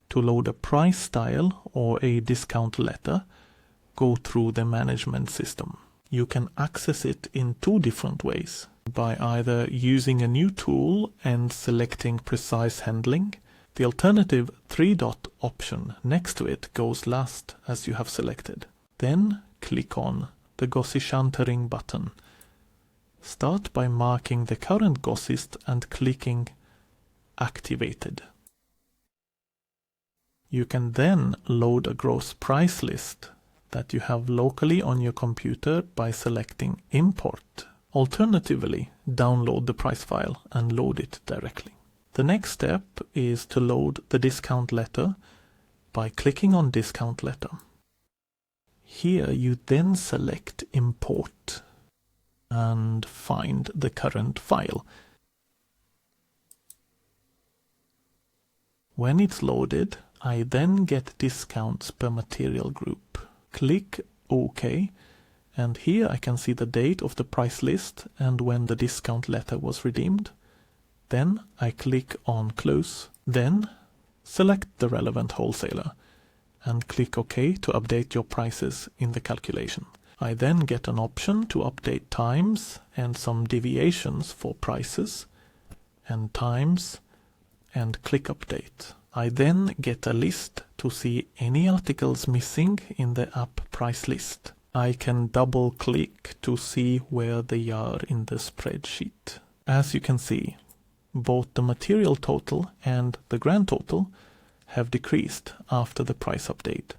To load a price style or a discount letter, go through the management system. You can access it in two different ways, by either using a new tool and selecting precise handling. The alternative 3-dot option next to it goes last as you have selected. Then click on the Grossistentering button. Start by marking the current grossist and clicking Activated. You can then load a gross price list that you have locally on your computer by selecting Import. Alternatively, download the price file and load it directly. The next step is to load the discount letter by clicking on Discount Letter. Here you then select Import and find the current file. When it's loaded, I then get discounts per material group. Click OK, and here I can see the date of the price list and when the discount letter was redeemed. Then I click on Close, then select the relevant wholesaler and click OK to update your prices in the calculation. I then get an option to update times and some deviations for prices and times and click Update. I then get a list to see any articles missing in the app price list. I can double click to see where they are in the spreadsheet. As you can see, both the material total and the grand total have decreased after the price update.